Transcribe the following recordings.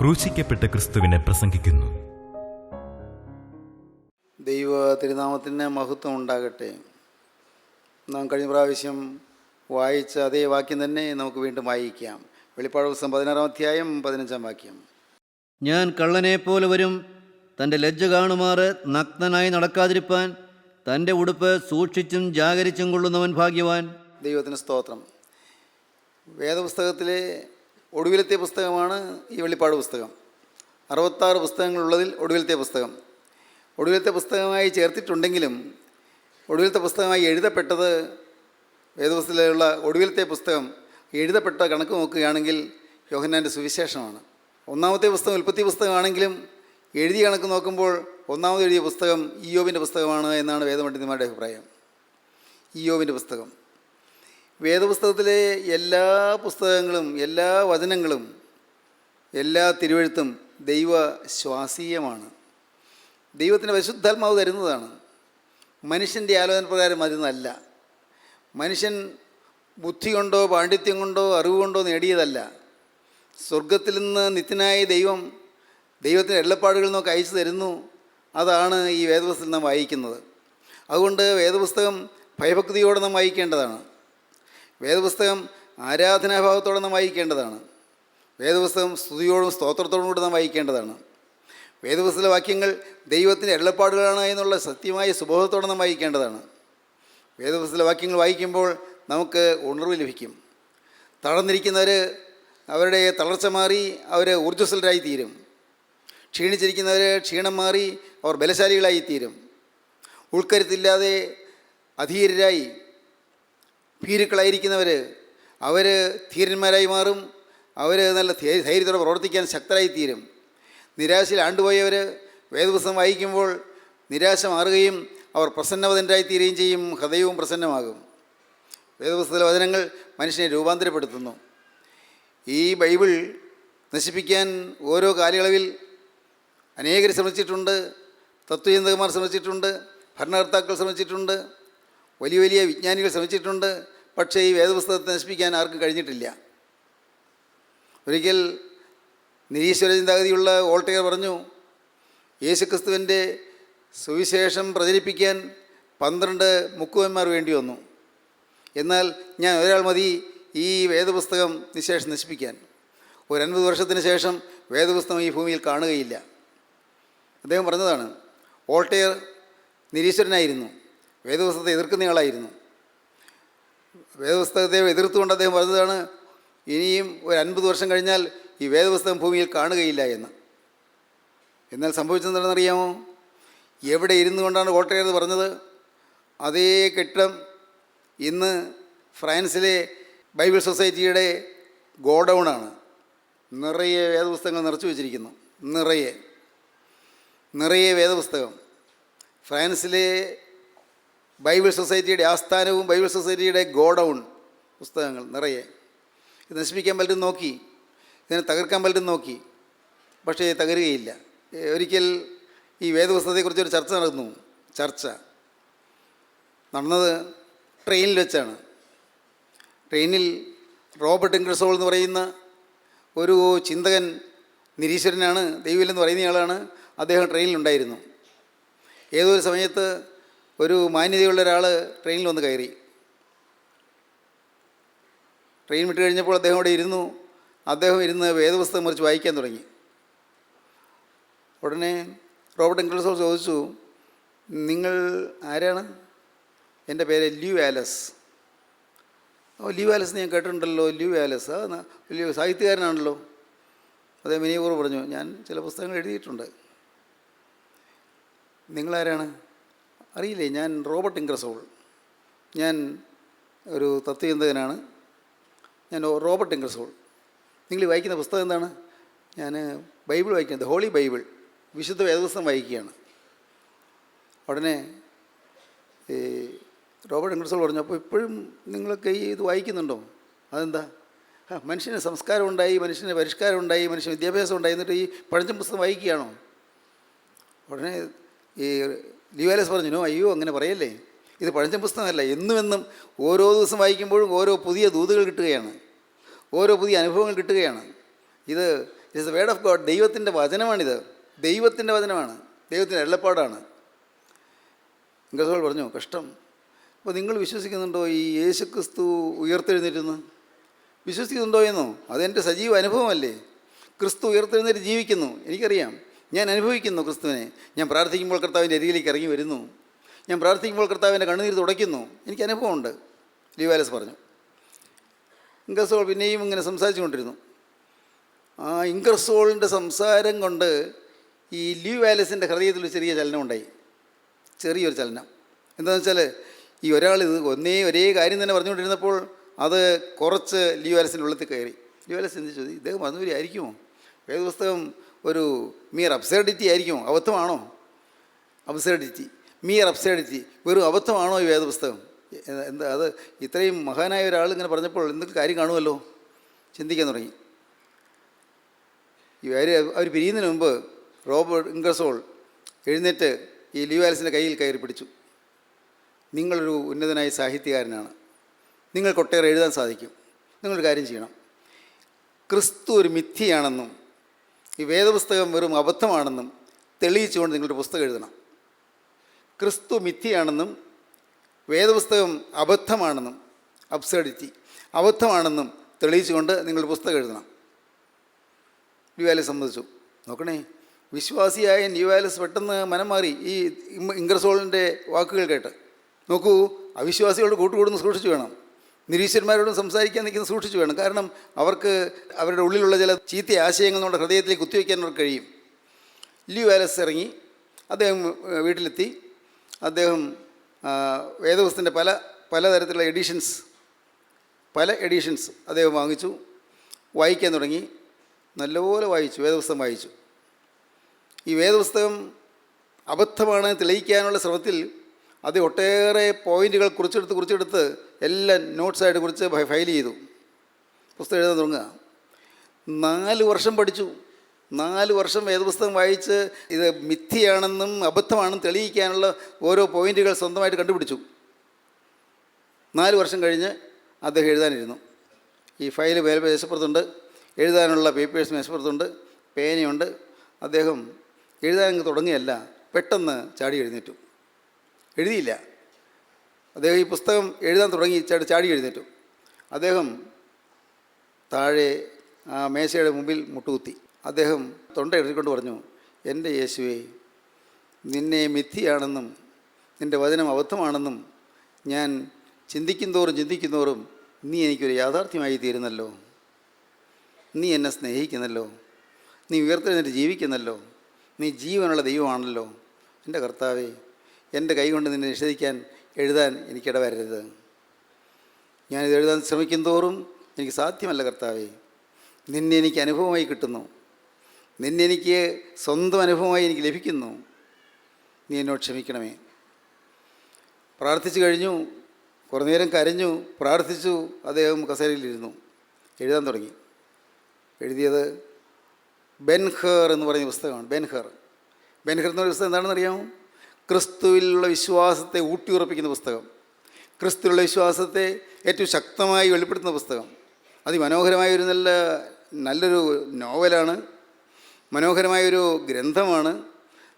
ക്രൂശിക്കപ്പെട്ട ക്രിസ്തുവിനെ പ്രസംഗിക്കുന്നു. ദൈവ തിരുനാമത്തിന് മഹത്വം ഉണ്ടാകട്ടെ. നാം കഴിഞ്ഞ പ്രാവശ്യം വായിച്ച അതേ വാക്യം തന്നെ നമുക്ക് വീണ്ടും വായിക്കാം. വെളിപ്പാട് പുസ്തകം 16-ാം അധ്യായം 15-ാം വാക്യം. ഞാൻ കള്ളനെപ്പോലെ വരും, തൻ്റെ ലജ്ജ കാണുമാറ് നഗ്നനായി നടക്കാതിരിപ്പാൻ തൻ്റെ ഉടുപ്പ് സൂക്ഷിച്ചും ജാഗരിച്ചും കൊള്ളുന്നവൻ ഭാഗ്യവാൻ. ദൈവത്തിന് സ്തോത്രം. വേദപുസ്തകത്തിലെ ഒടുവിലത്തെ പുസ്തകമാണ് ഈ വെളിപ്പാട് പുസ്തകം. 66 പുസ്തകങ്ങളുള്ളതിൽ ഒടുവിലത്തെ പുസ്തകം. ഒടുവിലത്തെ പുസ്തകമായി ചേർത്തിട്ടുണ്ടെങ്കിലും ഒടുവിലത്തെ പുസ്തകമായി എഴുതപ്പെട്ടത്, വേദപുസ്തകത്തിലുള്ള ഒടുവിലത്തെ പുസ്തകം എഴുതപ്പെട്ട കണക്ക് നോക്കുകയാണെങ്കിൽ യോഹന്നാൻ്റെ സുവിശേഷമാണ്. ഒന്നാമത്തെ പുസ്തകം ഉൽപ്പത്തി പുസ്തകമാണെങ്കിലും എഴുതിയ കണക്ക് നോക്കുമ്പോൾ ഒന്നാമത് എഴുതിയ പുസ്തകം ഇയ്യോബിൻ്റെ പുസ്തകമാണ് എന്നാണ് വേദപണ്ഡിതന്മാരുടെ അഭിപ്രായം. ഇയ്യോബിൻ്റെ പുസ്തകം. വേദപുസ്തകത്തിലെ എല്ലാ പുസ്തകങ്ങളും, എല്ലാ വചനങ്ങളും, എല്ലാ തിരുവെഴുത്തും ദൈവ ശ്വാസീയമാണ്. ദൈവത്തിൻ്റെ പരിശുദ്ധാത്മാവ് തരുന്നതാണ്. മനുഷ്യൻ്റെ ആലോചന പ്രകാരം വരുന്നതല്ല. മനുഷ്യൻ ബുദ്ധി കൊണ്ടോ പാണ്ഡിത്യം കൊണ്ടോ അറിവ് കൊണ്ടോ നേടിയതല്ല. സ്വർഗത്തിൽ നിന്ന് നിത്യനായ ദൈവം ദൈവത്തിൻ്റെ എള്ളപ്പാടുകൾ നമുക്ക് അയച്ചു തരുന്നു. അതാണ് ഈ വേദപുസ്തകം നാം വായിക്കുന്നത്. അതുകൊണ്ട് വേദപുസ്തകം ഭയഭക്തിയോടെ നാം വായിക്കേണ്ടതാണ്. വേദപുസ്തകം ആരാധനാഭാവത്തോടെ നാം വായിക്കേണ്ടതാണ്. വേദപുസ്തകം സ്തുതിയോടും സ്തോത്രത്തോടും കൂടി നാം വായിക്കേണ്ടതാണ്. വേദപുസ്തക വാക്യങ്ങൾ ദൈവത്തിൻ്റെ എള്ളപ്പാടുകളാണ് എന്നുള്ള സത്യമായ സുബോധത്തോടെ നാം വായിക്കേണ്ടതാണ്. വേദപുസ്തക വാക്യങ്ങൾ വായിക്കുമ്പോൾ നമുക്ക് ഉണർവ് ലഭിക്കും. തളർന്നിരിക്കുന്നവർ അവരുടെ തളർച്ച മാറി അവർ ഊർജ്ജസ്വലരായിത്തീരും. ക്ഷീണിച്ചിരിക്കുന്നവർ ക്ഷീണം മാറി അവർ ബലശാലികളായിത്തീരും. ഉൾക്കരുത്തില്ലാതെ അധീരരായി ഭീരുക്കളായിരിക്കുന്നവർ അവർ ധീരന്മാരായി മാറും. അവർ നല്ല ധൈര്യത്തോടെ പ്രവർത്തിക്കാൻ ശക്തരായിത്തീരും. നിരാശയിൽ ആണ്ടുപോയവർ വേദപുസ്തകം വായിക്കുമ്പോൾ നിരാശ മാറുകയും അവർ പ്രസന്നവതരായിത്തീരുകയും ചെയ്യും. ഹൃദയവും പ്രസന്നമാകും. വേദപുസ്തക വചനങ്ങൾ മനുഷ്യനെ രൂപാന്തരപ്പെടുത്തുന്നു. ഈ ബൈബിൾ നശിപ്പിക്കാൻ ഓരോ കാലയളവിൽ അനേകർ ശ്രമിച്ചിട്ടുണ്ട്. തത്വചിന്തകന്മാർ ശ്രമിച്ചിട്ടുണ്ട്, ഭരണകർത്താക്കൾ ശ്രമിച്ചിട്ടുണ്ട്, വലിയ വലിയ വിജ്ഞാനികൾ ശ്രമിച്ചിട്ടുണ്ട്. പക്ഷേ ഈ വേദപുസ്തകത്തെ നശിപ്പിക്കാൻ ആർക്കും കഴിഞ്ഞിട്ടില്ല. ഒരിക്കൽ നിരീശ്വര ചിന്താഗതിയുള്ള വോൾട്ടയർ പറഞ്ഞു, യേശുക്രിസ്തുവിൻ്റെ സുവിശേഷം പ്രചരിപ്പിക്കാൻ 12 മുക്കുവന്മാർ വേണ്ടി വന്നു. എന്നാൽ ഞാൻ ഒരാൾ മതി ഈ വേദപുസ്തകം നിശേഷം നശിപ്പിക്കാൻ. ഒരു 50 വർഷത്തിന് ശേഷം വേദപുസ്തകം ഈ ഭൂമിയിൽ കാണുകയില്ല. അദ്ദേഹം പറഞ്ഞതാണ്. വോൾട്ടയർ നിരീശ്വരനായിരുന്നു, വേദപുസ്തകത്തെ എതിർക്കുന്നയാളായിരുന്നു. വേദപുസ്തകത്തെ എതിർത്തുകൊണ്ട് അദ്ദേഹം പറഞ്ഞതാണ്, ഇനിയും ഒരു 50 വർഷം കഴിഞ്ഞാൽ ഈ വേദപുസ്തകം ഭൂമിയിൽ കാണുകയില്ല എന്ന്. എന്നാൽ സംഭവിച്ചതെന്താണെന്നറിയാമോ? എവിടെ ഇരുന്നു കൊണ്ടാണ് വോൾട്ടയർ പറഞ്ഞത്? അതേ കെട്ടിടം ഇന്ന് ഫ്രാൻസിലെ ബൈബിൾ സൊസൈറ്റിയുടെ ഗോഡൗണാണ്. നിറയെ വേദപുസ്തകങ്ങൾ നിറച്ചു വച്ചിരിക്കുന്നു. നിറയെ വേദപുസ്തകം. ഫ്രാൻസിലെ ബൈബിൾ സൊസൈറ്റിയുടെ ആസ്ഥാനവും ബൈബിൾ സൊസൈറ്റിയുടെ ഗോഡൗൺ പുസ്തകങ്ങൾ നിറയെ. ഇത് നശിപ്പിക്കാൻ പലരും നോക്കി, ഇതിനെ തകർക്കാൻ പലരും നോക്കി, പക്ഷേ തകരുകയില്ല. ഒരിക്കൽ ഈ വേദപുസ്തകത്തെക്കുറിച്ചൊരു ചർച്ച നടന്നത് ട്രെയിനിൽ വെച്ചാണ്. ട്രെയിനിൽ റോബർട്ട് ഇംഗ്ലസോൾ എന്ന് പറയുന്ന ഒരു ചിന്തകൻ, നിരീശ്വരനാണ്, ദൈവമില്ലെന്ന് പറയുന്നയാളാണ്. അദ്ദേഹം ട്രെയിനിലുണ്ടായിരുന്നു. ഏതോ ഒരു സമയത്ത് ഒരു മാന്യതയുള്ള ഒരാൾ ട്രെയിനിൽ വന്ന് കയറി. ട്രെയിൻ വിട്ട് കഴിഞ്ഞപ്പോൾ അദ്ദേഹം അവിടെ ഇരുന്നു. അദ്ദേഹം ഇരുന്ന് വേദപുസ്തകം മറിച്ച് വായിക്കാൻ തുടങ്ങി. ഉടനെ റോബർട്ട് ഇംഗ്ലസോൾ ചോദിച്ചു, നിങ്ങൾ ആരാണ്? എൻ്റെ പേര് ല്യൂ വാലസ്. ല്യൂ വാലസ് ഞാൻ കേട്ടിട്ടുണ്ടല്ലോ. ല്യൂ വാലസ് വലിയ സാഹിത്യകാരനാണല്ലോ. അദ്ദേഹം വിനയപൂർവ്വം പറഞ്ഞു, ഞാൻ ചില പുസ്തകങ്ങൾ എഴുതിയിട്ടുണ്ട്. നിങ്ങളാരാണ്? അറിയില്ലേ, ഞാൻ റോബർട്ട് ഇംഗ്ലസോൾ. ഞാൻ ഒരു തത്വചിന്തകനാണ്. ഞാൻ റോബർട്ട് ഇംഗ്ലസോൾ. നിങ്ങൾ വായിക്കുന്ന പുസ്തകം എന്താണ്? ഞാൻ ബൈബിൾ വായിക്കുന്നത്, ഹോളി ബൈബിൾ, വിശുദ്ധ വേദപുസ്തകം വായിക്കുകയാണ്. ഉടനെ റോബർട്ട് ഇംഗ്ലസോൾ പറഞ്ഞു, അപ്പോൾ ഇപ്പോഴും നിങ്ങളൊക്കെ ഇത് വായിക്കുന്നുണ്ടോ? അതെന്താ? മനുഷ്യന് സംസ്കാരം ഉണ്ടായി, മനുഷ്യന് പരിഷ്കാരം ഉണ്ടായി, മനുഷ്യന് വിദ്യാഭ്യാസം ഉണ്ടായി, എന്നിട്ട് ഈ പഴഞ്ചൻ പുസ്തകം വായിക്കുകയാണോ? ഉടനെ ഈ ലിവാലസ് പറഞ്ഞു, അയ്യോ അങ്ങനെ പറയല്ലേ, ഇത് പഴഞ്ചൻ പുസ്തകമല്ല. എന്നും ഓരോ ദിവസം വായിക്കുമ്പോഴും ഓരോ പുതിയ ദൂതുകൾ കിട്ടുകയാണ്, ഓരോ പുതിയ അനുഭവങ്ങൾ കിട്ടുകയാണ്. ഇത് it is the word of God. ദൈവത്തിൻ്റെ വചനമാണിത്. ദൈവത്തിൻ്റെ വചനമാണ്, ദൈവത്തിൻ്റെ അരുളപ്പാടാണ്. ഇംഗസോൾ പറഞ്ഞു, കഷ്ടം. അപ്പോൾ നിങ്ങൾ വിശ്വസിക്കുന്നുണ്ടോ ഈ യേശുക്രിസ്തു ഉയർത്തെഴുന്നേറ്റെന്ന്? വിശ്വസിക്കുന്നുണ്ടോ എന്നോ? അതെൻ്റെ സജീവ അനുഭവമല്ലേ. ക്രിസ്തു ഉയർത്തെഴുന്നേറ്റ് ജീവിക്കുന്നു, എനിക്കറിയാം. ഞാൻ അനുഭവിക്കുന്നു ക്രിസ്തുവിനെ. ഞാൻ പ്രാർത്ഥിക്കുമ്പോൾ കർത്താവിൻ്റെ അരികിലേക്ക് ഇറങ്ങി വരുന്നു. ഞാൻ പ്രാർത്ഥിക്കുമ്പോൾ കർത്താവിൻ്റെ കണ്ണുനീർ തുടയ്ക്കുന്നു. എനിക്ക് അനുഭവമുണ്ട്, ലീവാലസ് പറഞ്ഞു. ഇംഗർസോൾ പിന്നെയും ഇങ്ങനെ സംസാരിച്ചു കൊണ്ടിരുന്നു. ആ ഇംഗർസോളിൻ്റെ സംസാരം കൊണ്ട് ഈ ലീവാലസിൻ്റെ ഹൃദയത്തിൽ ഒരു ചെറിയ ചലനം ഉണ്ടായി. ചെറിയൊരു ചലനം. എന്താണെന്ന് വെച്ചാൽ ഈ ഒരാൾ ഇത് ഒരേ കാര്യം തന്നെ പറഞ്ഞുകൊണ്ടിരുന്നപ്പോൾ അത് കുറച്ച് ലീവാലസിൻ്റെ ഉള്ളത്തിൽ കയറി. ലീവാലസ് ചിന്തിച്ചു, ഇദ്ദേഹം വന്നവരായിരിക്കുമോ? വേദപുസ്തകം ഒരു മിയർ അബ്സേർഡിറ്റി ആയിരിക്കുമോ? അബദ്ധമാണോ? അബ്സേർഡിറ്റി, മിയർ അബ്സേർഡിറ്റി, വെറും അബദ്ധമാണോ ഈ വേദപുസ്തകം? എന്താ അത്? ഇത്രയും മഹാനായ ഒരാൾ ഇങ്ങനെ പറഞ്ഞപ്പോൾ എന്തെങ്കിലും കാര്യം കാണുമല്ലോ, ചിന്തിക്കാൻ തുടങ്ങി. അവർ പിരിയുന്നതിന് മുമ്പ് റോബർട്ട് ഇംഗർസോൾ എഴുന്നേറ്റ് ഈ ലീവാലസിൻ്റെ കയ്യിൽ കയറി പിടിച്ചു. നിങ്ങളൊരു ഉന്നതനായ സാഹിത്യകാരനാണ്, നിങ്ങൾക്കൊട്ടേറെ എഴുതാൻ സാധിക്കും. നിങ്ങളൊരു കാര്യം ചെയ്യണം. ക്രിസ്തു ഒരു മിഥ്യയാണെന്നും ഈ വേദപുസ്തകം വെറും അബദ്ധമാണെന്നും തെളിയിച്ചുകൊണ്ട് നിങ്ങളൊരു പുസ്തകം എഴുതണം. ക്രിസ്തു മിഥ്യയാണെന്നും വേദപുസ്തകം അബദ്ധമാണെന്നും, അബ്സർഡിറ്റി, അബദ്ധമാണെന്നും തെളിയിച്ചുകൊണ്ട് നിങ്ങളൊരു പുസ്തകം എഴുതണം. ലീവാലസ് സമ്മതിച്ചു. നോക്കണേ, വിശ്വാസിയായ ലീവാലസ് പെട്ടെന്ന് മനം മാറി ഈ ഇംഗർസോളിൻ്റെ വാക്കുകൾ കേട്ട്. നോക്കൂ, അവിശ്വാസികളോട് കൂട്ടുകൂടുന്ന സൂക്ഷിച്ചു വേണം, നിരീശ്വരന്മാരോടും സംസാരിക്കാൻ നിൽക്കുന്ന സൂക്ഷിച്ചു വേണം. കാരണം അവർക്ക് അവരുടെ ഉള്ളിലുള്ള ചില ചീത്ത ആശയങ്ങൾ നമ്മുടെ ഹൃദയത്തിലേക്ക് കുത്തിവയ്ക്കാൻ അവർക്ക് കഴിയും. ലീവാലസ് ഇറങ്ങി, അദ്ദേഹം വീട്ടിലെത്തി. അദ്ദേഹം വേദപുസ്തകത്തിൻ്റെ പലതരത്തിലുള്ള പല എഡിഷൻസ് അദ്ദേഹം വാങ്ങിച്ചു, വായിക്കാൻ തുടങ്ങി. നല്ലപോലെ വായിച്ചു, വേദപുസ്തകം വായിച്ചു. ഈ വേദപുസ്തകം അബദ്ധമാണ് തെളിയിക്കാനുള്ള ശ്രമത്തിൽ അത് ഒട്ടേറെ പോയിൻറ്റുകൾ കുറിച്ചെടുത്ത് എല്ലാം നോട്ട്സായിട്ട് കുറിച്ച് ഫയൽ ചെയ്തു. പുസ്തകം എഴുതാൻ തുടങ്ങുക. 4 വർഷം പഠിച്ചു. 4 വർഷം വേദപുസ്തകം വായിച്ച് ഇത് മിഥ്യയാണെന്നും അബദ്ധമാണെന്നും തെളിയിക്കാനുള്ള ഓരോ പോയിൻറ്റുകൾ സ്വന്തമായിട്ട് കണ്ടുപിടിച്ചു. 4 വർഷം കഴിഞ്ഞ് അദ്ദേഹം എഴുതാനിരുന്നു. ഈ ഫയൽ മേശപ്പുറത്തുണ്ട്, എഴുതാനുള്ള പേപ്പേഴ്സ് മേശപ്പുറത്തുണ്ട്, പേനയുണ്ട്. അദ്ദേഹം എഴുതാൻ തുടങ്ങിയല്ല, പെട്ടെന്ന് ചാടി എഴുന്നേറ്റു. എഴുതിയില്ല. അദ്ദേഹം ഈ പുസ്തകം എഴുതാൻ തുടങ്ങി ചാടി എഴുന്നേറ്റു. അദ്ദേഹം താഴെ ആ മേശയുടെ മുമ്പിൽ മുട്ടുകുത്തി. അദ്ദേഹം തൊണ്ട എഴുതിക്കൊണ്ട് പറഞ്ഞു, എൻ്റെ യേശുവേ, നിന്നെ മിഥ്യയാണെന്നും നിൻ്റെ വചനം അബദ്ധമാണെന്നും ഞാൻ ചിന്തിക്കും തോറും നീ എനിക്കൊരു യാഥാർത്ഥ്യമായി തീരുന്നല്ലോ. നീ എന്നെ സ്നേഹിക്കുന്നല്ലോ, നീ ഉയർത്തെഴുന്നേറ്റ് ജീവിക്കുന്നല്ലോ, നീ ജീവനുള്ള ദൈവമാണല്ലോ. എൻ്റെ കർത്താവേ, എൻ്റെ കൈ കൊണ്ട് നിന്നെ നിഷേധിക്കാൻ എഴുതാൻ എനിക്കിടവരരുത്. ഞാനിത് എഴുതാൻ ശ്രമിക്കും തോറും എനിക്ക് സാധ്യമല്ല കർത്താവേ. നിന്നെ എനിക്ക് അനുഭവമായി കിട്ടുന്നു, നിന്നെ എനിക്ക് സ്വന്തം അനുഭവമായി എനിക്ക് ലഭിക്കുന്നു. നീ എന്നോട് ക്ഷമിക്കണമേ. പ്രാർത്ഥിച്ചു കഴിഞ്ഞു, കുറേ നേരം കരഞ്ഞു, പ്രാർത്ഥിച്ചു. അദ്ദേഹം കസേരയിലിരുന്നു, എഴുതാൻ തുടങ്ങി. എഴുതിയത് ബെൻഹർ എന്ന് പറയുന്ന പുസ്തകമാണ്. ബെൻഹർ എന്ന് പറയുന്ന പുസ്തകം എന്താണെന്ന് അറിയാമോ? ക്രിസ്തുവിലുള്ള വിശ്വാസത്തെ ഊട്ടിയുറപ്പിക്കുന്ന പുസ്തകം, ക്രിസ്തുവിലുള്ള വിശ്വാസത്തെ ഏറ്റവും ശക്തമായി വെളിപ്പെടുത്തുന്ന പുസ്തകം. അതിമനോഹരമായൊരു നല്ലൊരു നോവലാണ്, മനോഹരമായൊരു ഗ്രന്ഥമാണ്,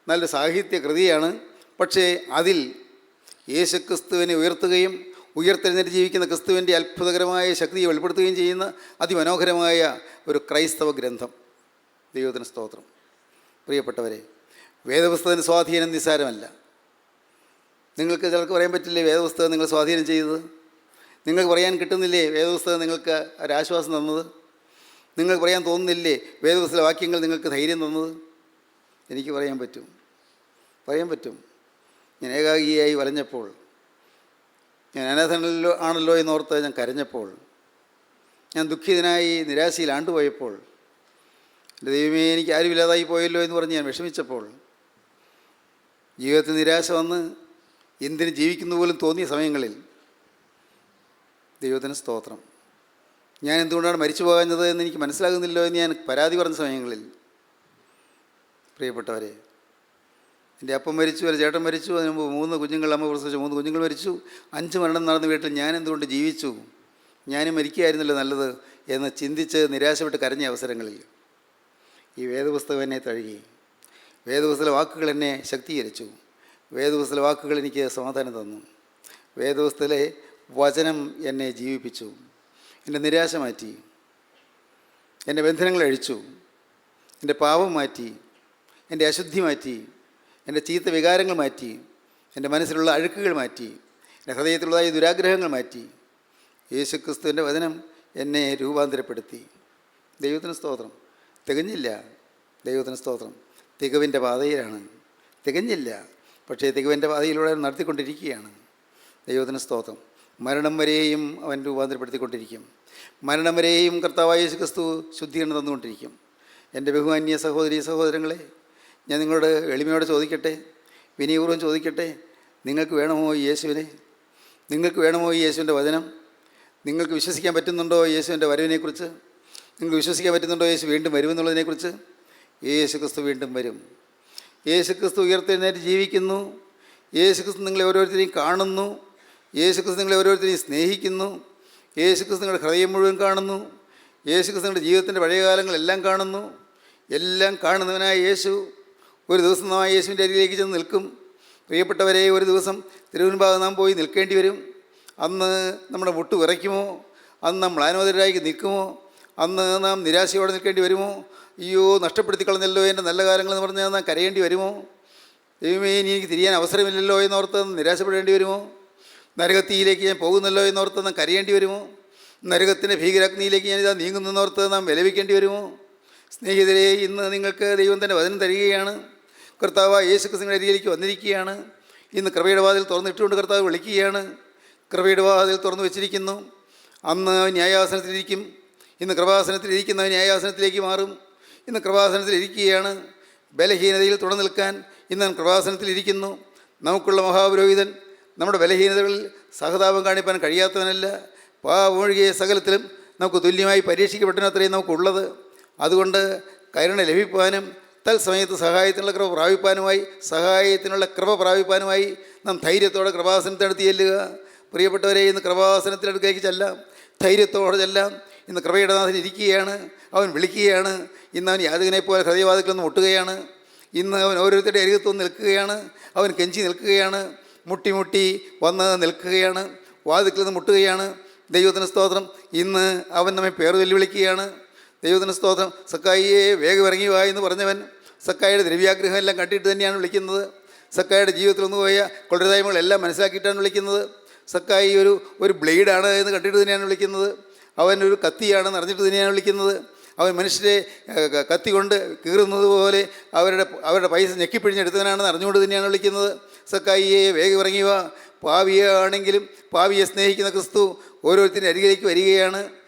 നല്ലൊരു സാഹിത്യ കൃതിയാണ്. പക്ഷേ അതിൽ യേശുക്രിസ്തുവിനെ ഉയർത്തുകയും ഉയർത്തെഴുന്നേറ്റ് ജീവിക്കുന്ന ക്രിസ്തുവിൻ്റെ അത്ഭുതകരമായ ശക്തിയെ വെളിപ്പെടുത്തുകയും ചെയ്യുന്ന അതിമനോഹരമായ ഒരു ക്രൈസ്തവ ഗ്രന്ഥം. ദൈവത്തിന് സ്തോത്രം. പ്രിയപ്പെട്ടവരെ, വേദപുസ്തകത്തിന് സ്വാധീനം നിസ്സാരമല്ല. നിങ്ങൾക്ക് ചിലർക്ക് പറയാൻ പറ്റില്ലേ വേദപുസ്തകം നിങ്ങൾ സ്വാധീനം ചെയ്തത്? നിങ്ങൾക്ക് പറയാൻ കിട്ടുന്നില്ലേ വേദപുസ്തകം നിങ്ങൾക്ക് ഒരാശ്വാസം തന്നത്? നിങ്ങൾക്ക് പറയാൻ തോന്നുന്നില്ലേ വേദപുസ്തക വാക്യങ്ങൾ നിങ്ങൾക്ക് ധൈര്യം തന്നത്? എനിക്ക് പറയാൻ പറ്റും. ഞാൻ ഏകാഗിയായി വലഞ്ഞപ്പോൾ, ഞാൻ അനാഥനല്ലോ ആണല്ലോ എന്നോർത്ത് ഞാൻ കരഞ്ഞപ്പോൾ, ഞാൻ ദുഃഖിതനായി നിരാശയിൽ ആണ്ടുപോയപ്പോൾ, എൻ്റെ ദൈവമേ എനിക്ക് ആരുമില്ലാതായി പോയല്ലോ എന്ന് പറഞ്ഞ് ഞാൻ വിഷമിച്ചപ്പോൾ, ജീവിതത്തിൽ നിരാശ വന്ന് എന്തിന് ജീവിക്കുന്നു പോലും തോന്നിയ സമയങ്ങളിൽ, ദൈവത്തിന് സ്തോത്രം, ഞാൻ എന്തുകൊണ്ടാണ് മരിച്ചു പോകാഞ്ഞത് എന്ന് എനിക്ക് മനസ്സിലാകുന്നില്ലോ എന്ന് ഞാൻ പരാതി പറഞ്ഞ സമയങ്ങളിൽ, പ്രിയപ്പെട്ടവരെ, എൻ്റെ അപ്പം മരിച്ചു, ഒരു ചേട്ടൻ മരിച്ചു, അതിന് മുമ്പ് 3 കുഞ്ഞുങ്ങൾ, അമ്മ പ്രസവിച്ച 3 കുഞ്ഞുങ്ങൾ മരിച്ചു, 5 മരണം നടന്ന വീട്ടിൽ ഞാൻ എന്തുകൊണ്ട് ജീവിച്ചു, ഞാനും മരിക്കുകയായിരുന്നല്ലോ നല്ലത് എന്ന് ചിന്തിച്ച് നിരാശപ്പെട്ട് കരഞ്ഞ അവസരങ്ങളിൽ ഈ വേദപുസ്തകം എന്നെ തഴുകി. വേദപുസ്തക വാക്കുകൾ എന്നെ ശക്തീകരിച്ചു. വേദപുസ്തക വാക്കുകൾ എനിക്ക് സമാധാനം തന്നു. വേദപുസ്തകത്തിലെ വചനം എന്നെ ജീവിപ്പിച്ചു. എൻ്റെ നിരാശ മാറ്റി, എൻ്റെ ബന്ധനങ്ങൾ അഴിച്ചു, എൻ്റെ പാപം മാറ്റി, എൻ്റെ അശുദ്ധി മാറ്റി, എൻ്റെ ചീത്ത വികാരങ്ങൾ മാറ്റി, എൻ്റെ മനസ്സിലുള്ള അഴുക്കുകൾ മാറ്റി, എൻ്റെ ഹൃദയത്തിലുള്ളതായ ദുരാഗ്രഹങ്ങൾ മാറ്റി. യേശുക്രിസ്തുവിൻ്റെ വചനം എന്നെ രൂപാന്തരപ്പെടുത്തി. ദൈവത്തിന് സ്തോത്രം. തികഞ്ഞില്ല, ദൈവത്തിന് സ്തോത്രം. തികവിൻ്റെ പാതയിലാണ്. തികഞ്ഞില്ല, പക്ഷേ തികവിൻ്റെ പാതയിലൂടെ നടത്തിക്കൊണ്ടിരിക്കുകയാണ്. ദൈവത്തിന് സ്തോത്രം. മരണം വരെയും അവൻ രൂപാന്തരപ്പെടുത്തിക്കൊണ്ടിരിക്കും. മരണം വരെയും കർത്താവായ യേശുക്രിസ്തു ശുദ്ധീകരണം തന്നുകൊണ്ടിരിക്കും. എൻ്റെ ബഹുമാന്യ സഹോദരീ സഹോദരങ്ങളെ, ഞാൻ നിങ്ങളോട് എളിമയോടെ ചോദിക്കട്ടെ, വിനയപൂർവ്വം ചോദിക്കട്ടെ, നിങ്ങൾക്ക് വേണമോ ഈ യേശുവിനെ? നിങ്ങൾക്ക് വേണമോ ഈ യേശുവിൻ്റെ വചനം? നിങ്ങൾക്ക് വിശ്വസിക്കാൻ പറ്റുന്നുണ്ടോ യേശുവിൻ്റെ വരവിനെക്കുറിച്ച്? നിങ്ങൾക്ക് വിശ്വസിക്കാൻ പറ്റുന്നുണ്ടോ യേശു വീണ്ടും വരുമെന്നുള്ളതിനെക്കുറിച്ച്? യേശുക്രിസ്തു വീണ്ടും വരും. യേശുക്രിസ്തു ഉയർത്തെഴുന്നേറ്റ് ജീവിക്കുന്നു. യേശുക്രിസ്തു നിങ്ങളെ ഓരോരുത്തരെയും കാണുന്നു. യേശുക്രിസ്തു നിങ്ങളെ ഓരോരുത്തരെയും സ്നേഹിക്കുന്നു. യേശുക്രിസ്തു നിങ്ങളുടെ ഹൃദയം മുഴുവൻ കാണുന്നു. യേശുക്രിസ്തു നിങ്ങളുടെ ജീവിതത്തിൻ്റെ പഴയ കാലങ്ങളെല്ലാം കാണുന്നു. എല്ലാം കാണുന്നവനായ യേശു ഒരു ദിവസം നാം യേശുവിൻ്റെ അരികിലേക്ക് ചെന്ന് നിൽക്കും. പ്രിയപ്പെട്ടവരെ, ഒരു ദിവസം തിരുവൻപാകം നാം പോയി നിൽക്കേണ്ടി വരും. അന്ന് നമ്മുടെ മുട്ട് വിറയ്ക്കുമോ? അന്ന് നാം മ്ലാനോദരായി നിൽക്കുമോ? അന്ന് നാം നിരാശയോടെ നിൽക്കേണ്ടി വരുമോ? അയ്യോ, നഷ്ടപ്പെടുത്തി കളഞ്ഞല്ലോ എൻ്റെ നല്ല കാലങ്ങളെന്ന് പറഞ്ഞാൽ നാം കരയേണ്ടി വരുമോ? ദൈവമേ, ഇനി എനിക്ക് തിരിയാൻ അവസരമില്ലല്ലോ എന്നോർത്ത് നിരാശപ്പെടേണ്ടി വരുമോ? നരകത്തിയിലേക്ക് ഞാൻ പോകുന്നല്ലോ എന്നോർത്ത് നാം കരയേണ്ടി വരുമോ? നരകത്തിൻ്റെ ഭീകരാഗ്നിയിലേക്ക് ഞാനിതാ നീങ്ങുന്നോർത്ത് നാം വിലപിക്കേണ്ടി വരുമോ? സ്നേഹിതരെ, ഇന്ന് നിങ്ങൾക്ക് ദൈവം തന്നെ വചനം തരികയാണ്. കർത്താവ് യേശുക്രിസ്തു നിങ്ങളുടെ അരികിലേക്ക് വന്നിരിക്കുകയാണ്. ഇന്ന് കൃപയുടെ വാതിൽ തുറന്നിട്ടുകൊണ്ട് കർത്താവ് വിളിക്കുകയാണ്. കൃപയുടെ വാതിൽ തുറന്നു വെച്ചിരിക്കുന്നു. അന്ന് ന്യായാസനത്തിലിരിക്കും. ഇന്ന് കൃപാസനത്തിലിരിക്കുന്നവൻ ന്യായാസനത്തിലേക്ക് മാറും. ഇന്ന് കൃപാസനത്തിലിരിക്കുകയാണ്. ബലഹീനതയിൽ തുടർന്ന് നിൽക്കാൻ ഇന്ന് കൃപാസനത്തിലിരിക്കുന്നു. നമുക്കുള്ള മഹാപുരോഹിതൻ നമ്മുടെ ബലഹീനതകളിൽ സഹതാപം കാണിപ്പാൻ കഴിയാത്തവനല്ല. പാവമൊഴികെ സകലത്തിലും നമുക്ക് തുല്യമായി പരീക്ഷിക്കപ്പെട്ടതിനത്രയും നമുക്കുള്ളത്. അതുകൊണ്ട് കരുണ ലഭിപ്പാനും തത്സമയത്ത് സഹായത്തിനുള്ള കൃപ പ്രാപിപ്പാനുമായി നാം ധൈര്യത്തോടെ കൃപാസനത്തിനടുത്ത് ചെല്ലുക. പ്രിയപ്പെട്ടവരെ, ഇന്ന് കൃപാസനത്തിനടുത്തേക്ക് ചെല്ലാം. ധൈര്യത്തോടെ ചെല്ലാം. ഇന്ന് കൃപയുടെ നാഥൻ ഇരിക്കുകയാണ്. അവൻ വിളിക്കുകയാണ്. ഇന്ന് അവൻ യാചകനെ പോലെ ഹൃദയവാതിലൊന്ന് മുട്ടുകയാണ്. ഇന്ന് അവൻ ഓരോരുത്തരുടെ അരികത്തൊന്ന് നിൽക്കുകയാണ്. അവൻ കെഞ്ചി നിൽക്കുകയാണ്. മുട്ടി മുട്ടി വന്ന് നിൽക്കുകയാണ്. വാതിൽക്കിൽ നിന്ന് മുട്ടുകയാണ്. ദൈവത്തിന് സ്തോത്രം. ഇന്ന് അവൻ നമ്മെ പേർ വെല്ലുവിളിക്കുകയാണ്. ദൈവത്തിന് സ്തോത്രം. സക്കായിയെ വേഗം ഇറങ്ങി വാ എന്ന് പറഞ്ഞവൻ സക്കായിയുടെ ദ്രവ്യാഗ്രഹം എല്ലാം കണ്ടിട്ട് തന്നെയാണ് വിളിക്കുന്നത്. സക്കായിയുടെ ജീവിതത്തിൽ ഒന്ന് പോയ കൊള്ളരുതായ്മകളെല്ലാം മനസ്സിലാക്കിയിട്ടാണ് വിളിക്കുന്നത്. സക്കായി ഒരു ബ്ലേഡാണ് എന്ന് കണ്ടിട്ട് തന്നെയാണ് വിളിക്കുന്നത്. അവൻ ഒരു കത്തിയാണെന്ന് അറിഞ്ഞിട്ട് തന്നെയാണ് വിളിക്കുന്നത്. അവൻ മനുഷ്യരെ കത്തി കൊണ്ട് കീറുന്നത് പോലെ അവരുടെ പൈസ ഞെക്കിപ്പിഴിഞ്ഞെടുത്തവനാണെന്ന് അറിഞ്ഞുകൊണ്ട് തന്നെയാണ് വിളിക്കുന്നത്. സക്കായിയെ വേഗം ഇറങ്ങി വാ. പാവിയാണെങ്കിലും പാവിയെ സ്നേഹിക്കുന്ന ക്രിസ്തു ഓരോരുത്തരുടെ അരികിലേക്ക് വരികയാണ്.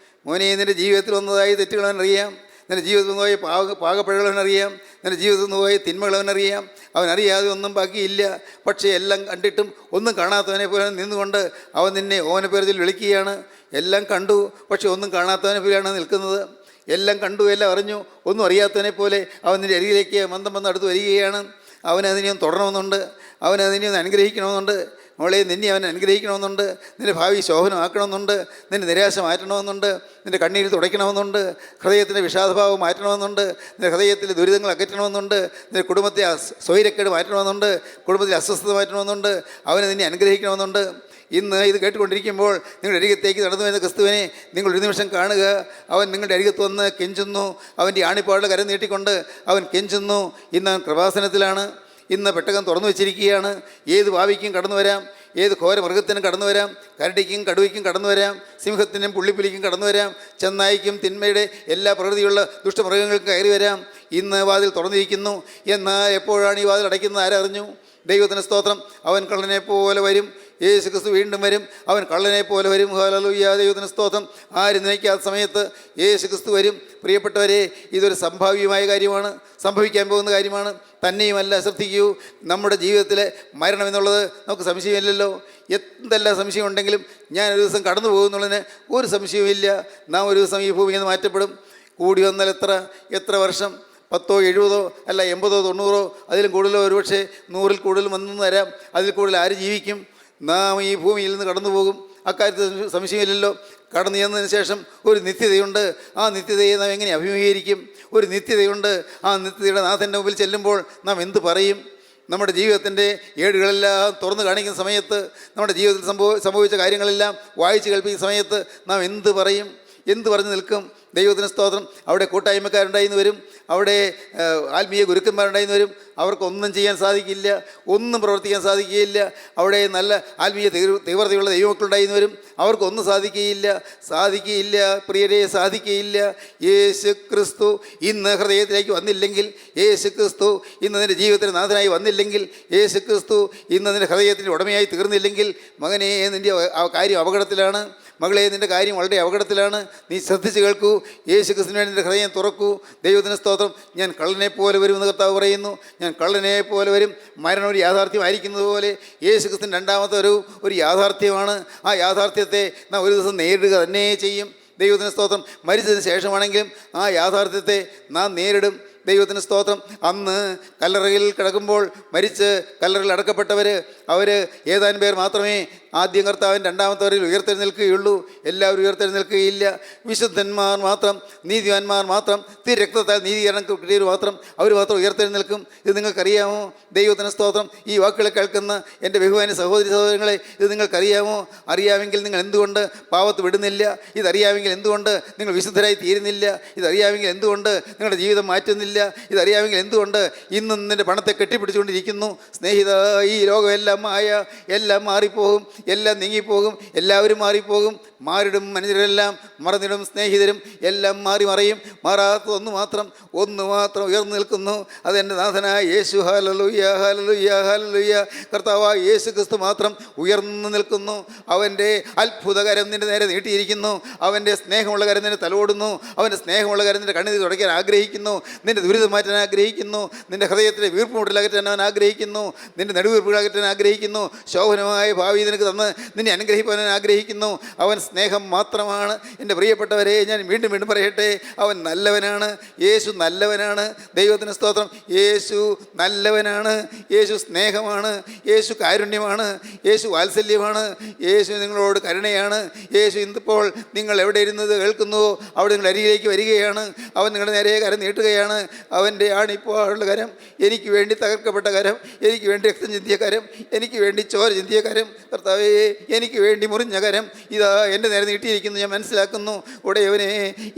മോനെ, നിൻ്റെ ജീവിതത്തിൽ വന്നതായി തെറ്റുകൾ അവനറിയാം. നിൻ്റെ ജീവിതത്തിൽ നിന്ന് പോയ പാകപ്പിഴകൾ അവനറിയാം. നിൻ്റെ ജീവിതത്തിൽ നിന്ന് പോയ തിന്മകൾ അവനറിയാം. അവനറിയാതെ ഒന്നും ബാക്കിയില്ല. പക്ഷേ എല്ലാം കണ്ടിട്ടും ഒന്നും കാണാത്തവനെ പോലെ നിന്നുകൊണ്ട് അവൻ നിന്നെ ഓനപ്പേരത്തിൽ വിളിക്കുകയാണ്. എല്ലാം കണ്ടു, പക്ഷെ ഒന്നും കാണാത്തവനെ പോലെയാണ് നിൽക്കുന്നത്. എല്ലാം കണ്ടു, എല്ലാം അറിഞ്ഞു, ഒന്നും അറിയാത്തവനെ പോലെ അവൻ നിൻ്റെ അരികിലേക്ക് മന്ദം അടുത്ത് വരികയാണ്. അവനതിനെയൊന്ന് തുടരണമെന്നുണ്ട്. അവനതിനെയൊന്ന് അനുഗ്രഹിക്കണമെന്നുണ്ട്. മോളെ, നിന്നെ അവൻ അനുഗ്രഹിക്കണമെന്നുണ്ട്. നിൻ്റെ ഭാവി ശോഭനമാക്കണമെന്നുണ്ട്. നിൻ്റെ നിരാശ മാറ്റണമെന്നുണ്ട്. നിൻ്റെ കണ്ണീര് തുടയ്ക്കണമെന്നുണ്ട്. ഹൃദയത്തിൻ്റെ വിഷാദഭാവം മാറ്റണമെന്നുണ്ട്. നിൻ്റെ ഹൃദയത്തിലെ ദുരിതങ്ങൾ അകറ്റണമെന്നുണ്ട്. നിൻ്റെ കുടുംബത്തെ സ്വൈരക്കേട് മാറ്റണമെന്നുണ്ട്. കുടുംബത്തിലെ അസ്വസ്ഥത മാറ്റണമെന്നുണ്ട്. അവനെ നിന്നെ അനുഗ്രഹിക്കണമെന്നുണ്ട്. ഇന്ന് ഇത് കേട്ടുകൊണ്ടിരിക്കുമ്പോൾ നിങ്ങളുടെ അരികത്തേക്ക് നടന്നു വരുന്ന ക്രിസ്തുവിനെ നിങ്ങൾ ഒരു നിമിഷം കാണുക. അവൻ നിങ്ങളുടെ അരികത്ത് വന്ന് കെഞ്ചുന്നു. അവൻ്റെ ആണിപ്പാടുള്ള കരം നീട്ടിക്കൊണ്ട് അവൻ കെഞ്ചുന്നു. ഇന്ന് അവൻ കൃപാസനത്തിലാണ്. ഇന്ന് പെട്ടകം തുറന്നു വെച്ചിരിക്കുകയാണ്. ഏത് ഭാവിക്കും കടന്നു വരാം. ഏത് ഘോര മൃഗത്തിനും കടന്നു വരാം. കരടിക്കും കടുവയ്ക്കും കടന്നു വരാം. സിംഹത്തിനും പുള്ളിപ്പുലിക്കും കടന്നു വരാം. ചെന്നായിക്കും തിന്മയുടെ എല്ലാ പ്രകൃതിയുള്ള ദുഷ്ടമൃഗങ്ങൾക്കും കയറി വരാം. ഇന്ന് വാതിൽ തുറന്നിരിക്കുന്നു. എന്നാൽ എപ്പോഴാണ് ഈ വാതിൽ അടയ്ക്കുന്നത് ആരറിഞ്ഞു? ദൈവത്തിന് സ്തോത്രം. അവൻ കള്ളനെ പോലെ വരും. യേശു ക്രിസ്തു വീണ്ടും വരും. അവൻ കള്ളനെ പോലെ വരും. ഹല്ലേലൂയ, ദൈവത്തിന് സ്തോത്രം. ആരും നയിക്കാത്ത സമയത്ത് യേശു ക്രിസ്തു വരും. പ്രിയപ്പെട്ടവരെ, ഇതൊരു സംഭാവ്യമായ കാര്യമാണ്. സംഭവിക്കാൻ പോകുന്ന കാര്യമാണ്. തന്നെയുമല്ല, ശ്രദ്ധിക്കൂ, നമ്മുടെ ജീവിതത്തിലെ മരണം എന്നുള്ളത് നമുക്ക് സംശയമില്ലല്ലോ. എന്തെല്ലാം സംശയം ഉണ്ടെങ്കിലും ഞാൻ ഒരു ദിവസം കടന്നു പോകുന്നുള്ളതിന് ഒരു സംശയവുമില്ല. നാം ഒരു ദിവസം ഈ ഭൂമിയിൽ നിന്ന് മാറ്റപ്പെടും. കൂടി വന്നാൽ എത്ര വർഷം, 10, 70, അല്ല 80, 90, അതിലും കൂടുതലോ, ഒരുപക്ഷെ 100-ൽ കൂടുതൽ വന്നു തരാം. അതിൽ കൂടുതൽ ആര് ജീവിക്കും? നാം ഈ ഭൂമിയിൽ നിന്ന് കടന്നു പോകും. അക്കാര്യത്തിൽ സംശയമില്ലല്ലോ. കടന്നു ചെന്നതിന് ശേഷം ഒരു നിത്യതയുണ്ട്. ആ നിത്യതയെ നാം എങ്ങനെ അഭിമുഖീകരിക്കും? ഒരു നിത്യതയുണ്ട്. ആ നിത്യതയുടെ നാഥൻ്റെ മുമ്പിൽ ചെല്ലുമ്പോൾ നാം എന്ത് പറയും? നമ്മുടെ ജീവിതത്തിൻ്റെ ഏടുകളെല്ലാം തുറന്നു കാണിക്കുന്ന സമയത്ത്, നമ്മുടെ ജീവിതത്തിൽ സംഭവിച്ച കാര്യങ്ങളെല്ലാം വായിച്ച് കേൾപ്പിക്കുന്ന സമയത്ത് നാം എന്ത് പറയും? എന്ത് പറഞ്ഞു നിൽക്കും? ദൈവത്തിന് സ്തോത്രം. അവിടെ കൂട്ടായ്മക്കാരുണ്ടായിന്ന് വരും, അവിടെ ആത്മീയ ഗുരുക്കന്മാരുണ്ടായിന്ന് വരും. അവർക്കൊന്നും ചെയ്യാൻ സാധിക്കില്ല, ഒന്നും പ്രവർത്തിക്കാൻ സാധിക്കുകയില്ല. അവിടെ നല്ല ആത്മീയ തീവ്രതയുള്ള ദൈവമക്കളുണ്ടായിന്ന് വരും, അവർക്കൊന്നും സാധിക്കുകയില്ല പ്രിയരെ, സാധിക്കുകയില്ല. യേശു ക്രിസ്തു ഇന്ന് ഹൃദയത്തിലേക്ക് വന്നില്ലെങ്കിൽ, യേശു ക്രിസ്തു ഇന്ന് നിൻ്റെ ജീവിതത്തിന് നാഥനായി വന്നില്ലെങ്കിൽ, യേശു ക്രിസ്തു ഇന്ന് നിൻ്റെ ഹൃദയത്തിൻ്റെ ഉടമയായി തീർന്നില്ലെങ്കിൽ, മകനെ നിൻ്റെ കാര്യം അപകടത്തിലാണ്, മകളെ നിൻ്റെ കാര്യം വളരെ അപകടത്തിലാണ്. നീ ശ്രദ്ധിച്ച് കേൾക്കൂ. യേശു ക്രിസ്തുവിന് വേണ്ടി നിൻ്റെ ഹൃദയം തുറക്കൂ. ദൈവത്തിന് സ്തോത്രം. ഞാൻ കള്ളനെ പോലെ വരുമെന്ന് കർത്താവ് പറയുന്നു. ഞാൻ കള്ളനെ പോലെ വരും. മരണം ഒരു യാഥാർത്ഥ്യമായിരിക്കുന്നത് പോലെ യേശു ക്രിസ്തുവിന് രണ്ടാമത്തെ ഒരു യാഥാർത്ഥ്യമാണ്. ആ യാഥാർത്ഥ്യത്തെ നാം ഒരു ദിവസം നേരിടുക തന്നെ ചെയ്യും. ദൈവത്തിന് സ്തോത്രം. മരിച്ചതിന് ശേഷമാണെങ്കിലും ആ യാഥാർത്ഥ്യത്തെ നാം നേരിടും. ദൈവത്തിന് സ്തോത്രം. അന്ന് കല്ലറയിൽ കിടക്കുമ്പോൾ മരിച്ച് കല്ലറയിൽ അടക്കപ്പെട്ടവർ അവർ ഏതാനും പേർ മാത്രമേ ആദ്യം കർത്താവിൻ്റെ രണ്ടാമത്തവരിൽ ഉയർത്തെഴുന്നേൽക്കുകയുള്ളൂ. എല്ലാവരും ഉയർത്തെഴുന്നേൽക്കുകയില്ല. വിശുദ്ധന്മാർ മാത്രം, നീതിവാന്മാർ മാത്രം, രക്തത്താൽ നീതീകരണം കിട്ടിയവർ മാത്രം, അവർ മാത്രം ഉയർത്തെഴുന്നേൽക്കും. ഇത് നിങ്ങൾക്കറിയാമോ? ദൈവത്തിന് സ്തോത്രം. ഈ വാക്കുകളെ കേൾക്കുന്ന എൻ്റെ ബഹുമാന്യ സഹോദരി സഹോദരങ്ങളെ, ഇത് നിങ്ങൾക്കറിയാമോ? അറിയാമെങ്കിൽ നിങ്ങൾ എന്തുകൊണ്ട് പാവത്ത് വിടുന്നില്ല? ഇതറിയാമെങ്കിൽ എന്തുകൊണ്ട് നിങ്ങൾ വിശുദ്ധരായി തീരുന്നില്ല? ഇതറിയാമെങ്കിൽ എന്തുകൊണ്ട് നിങ്ങളുടെ ജീവിതം മാറ്റുന്നില്ല? ഇതറിയാമെങ്കിൽ എന്തുകൊണ്ട് ഇന്നും നിൻ്റെ പണത്തെ കെട്ടിപ്പിടിച്ചുകൊണ്ടിരിക്കുന്നു? സ്നേഹിത, ഈ ലോകമെല്ലാം എല്ലാം മാറിപ്പോകും, എല്ലാം നീങ്ങിപ്പോകും, എല്ലാവരും മാറിപ്പോകും. മാറിടും മനുഷ്യരെല്ലാം, മറന്നിടും സ്നേഹിതരും, എല്ലാം മറയും. മാറാത്ത ഒന്ന് മാത്രം ഉയർന്നു നിൽക്കുന്നു. അതെൻ്റെ നാഥനായ യേശു. Hallelujah, hallelujah, hallelujah. കർത്താവായ യേശു ക്രിസ്തു മാത്രം ഉയർന്നു നിൽക്കുന്നു. അവൻ്റെ അത്ഭുതകരം നിൻ്റെ നേരെ നീട്ടിയിരിക്കുന്നു. അവൻ്റെ സ്നേഹമുള്ള കരം നിന്നെ തലോടുന്നു. അവൻ്റെ സ്നേഹമുള്ള കരം നിൻ്റെ കണ്ണുനീർ തുടയ്ക്കാൻ ആഗ്രഹിക്കുന്നു. നിൻ്റെ ദുരിതം മാറ്റാൻ ആഗ്രഹിക്കുന്നു. നിൻ്റെ ഹൃദയത്തിലെ വീർപ്പുമുട്ടൽ അകറ്റാൻ അവൻ ആഗ്രഹിക്കുന്നു. നിൻ്റെ നെടുവീർപ്പുകൾ അകറ്റാൻ ആഗ്രഹിക്കുന്നു. ശോഭനമായ ഭാവി നിനക്ക് തന്ന് നിന്നെ അനുഗ്രഹിപ്പാൻ ആഗ്രഹിക്കുന്നു. അവൻ സ്നേഹം മാത്രമാണ്. എൻ്റെ പ്രിയപ്പെട്ടവരെ, ഞാൻ വീണ്ടും പറയട്ടെ, അവൻ നല്ലവനാണ്. യേശു നല്ലവനാണ്. ദൈവത്തിന് സ്തോത്രം. യേശു നല്ലവനാണ്. യേശു സ്നേഹമാണ്. യേശു കാരുണ്യമാണ്. യേശു വാത്സല്യമാണ്. യേശു നിങ്ങളോട് കരുണയാണ്. യേശു ഇന്നിപ്പോൾ നിങ്ങൾ എവിടെ ഇരുന്നത് കേൾക്കുന്നുവോ അവിടെ നിങ്ങൾ അരികിലേക്ക് വരികയാണ്. അവൻ നിങ്ങളുടെ നേരെ കരം നീട്ടുകയാണ്. അവൻ്റെ ആണിപ്പോഴുള്ള കരം, എനിക്ക് വേണ്ടി തകർക്കപ്പെട്ട കരം, എനിക്ക് വേണ്ടി രക്തം ചിന്തിയ കരം, എനിക്ക് വേണ്ടി ചോര ചിന്തിയ കരം, കർത്താവേ എനിക്ക് വേണ്ടി മുറിഞ്ഞ കരം ഇതാ എൻ്റെ നേരെ നീട്ടിയിരിക്കുന്നു. ഞാൻ മനസ്സിലാക്കുന്നു. ഉടയവനെ,